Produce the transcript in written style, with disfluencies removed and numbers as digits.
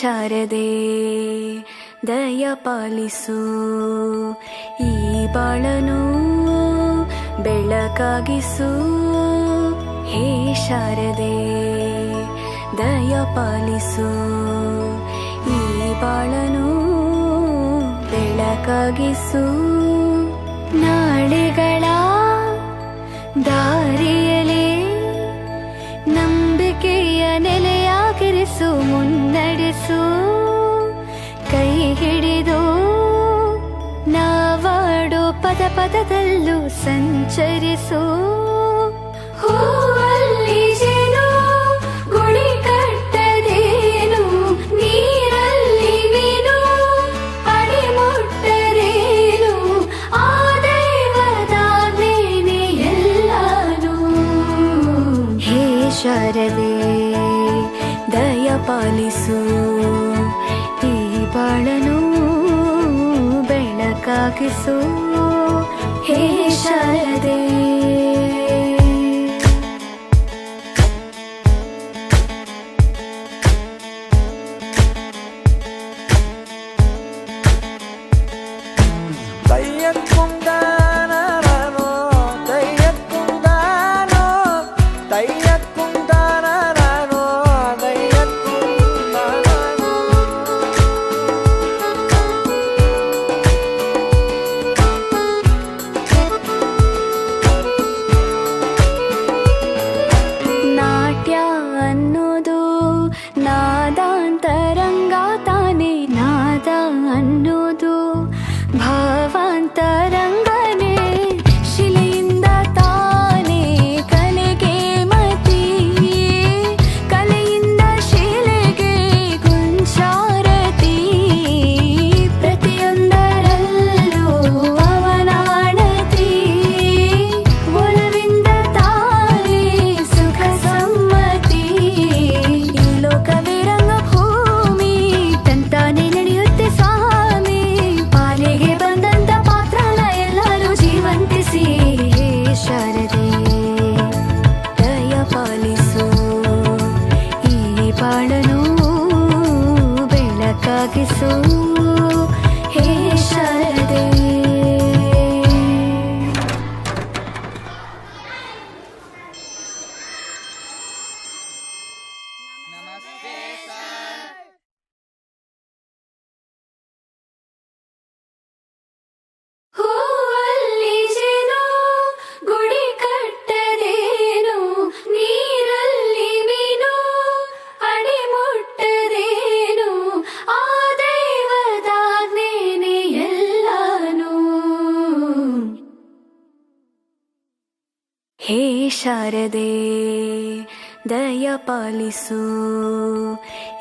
ಶಾರದೆ ದಯ ಪಾಲಿಸು, ಈ ಬಾಳನು ಬೆಳಕಾಗಿಸು. ಹೇ ಶಾರದೆ ದಯ ಪಾಲಿಸು, ಈ ಬಾಳನು ಬೆಳಕಾಗಿಸು. ನಾಳೆಗಳ ದಾರಿಯಲಿ ನಂಬಿಕೆಯ ನೆಲೆಯಾಗಿರಿಸು, ಮುನ್ನಡೆಸು. ಕೈ ಹಿಡಿದು ನಾವಾಡೋ ಪದ ಪದದಲ್ಲೂ ಸಂಚರಿಸು. ಹೂವಲ್ಲಿ ಜೇನು ಗುಡಿ ಕಟ್ಟದೇನು, ನೀರಲ್ಲಿ ಮೀನು ಅಡಿ ಮುಟ್ಟರೇನು, ಆ ದೈವದಾಜ್ಞೆನೇ ಎಲ್ಲಾನು. ಹೇ ಶಾರದೆ ದಯ ಪಾಲಿಸು, ಈ ಬಾಳನು ಬೆಳಕಾಗಿಸು. ಹೇ ಶಾರದೆ ನಾದಾಂತರಂಗ ತಾನೇ, ನಾದ ಅನ್ನೋದು ಭಾವಾಂತರಂಗನೇ. ಶಿಲೆಯಿಂದ ತಾನೇ ಕಲೆಗೆ ಮತಿ, ಕಲೆಯಿಂದ ಶಿಲೆಗೆ ಗುಂಚಾರತಿ. ಪ್ರತಿಯೊಂದರಲ್ಲೂ ಅವನಾಣತಿ, ಒಲವಿಂದ ತಾನೇ ಸುಖ ಸಮ್ಮತಿ. ಈ ಲೋಕವೇ ರಂಗಭೂಮಿ, ತಂತಾನೆ ನಡೆಯುತ್ತೆ ಸ್ವಾಮಿ. ಪಾಲಿಗೆ ಬಂದಂತ ಪಾತ್ರನ ಎಲ್ಲರೂ ಜೀವಂತಿಸಿ. ಹೇ ಶಾರದೆ ದಯ ಪಾಲಿಸು, ಈ ಬಾಳನು ಬೆಳಕಾಗಿಸು. ಹೇ ಶಾರದೆ ಹೂವಲ್ಲಿ ಜೇನು ಗುಡಿ ಕಟ್ಟದೇನು, ನೀರಲ್ಲಿ ಮೀನು ಅಡಿ ಮುಟ್ಟದೇನು, ಆ ದೈವದಾಜ್ಞೆನೇ ಎಲ್ಲಾನು. ಹೇ ಶಾರದೆ ದಯ ಪಾಲಿಸು,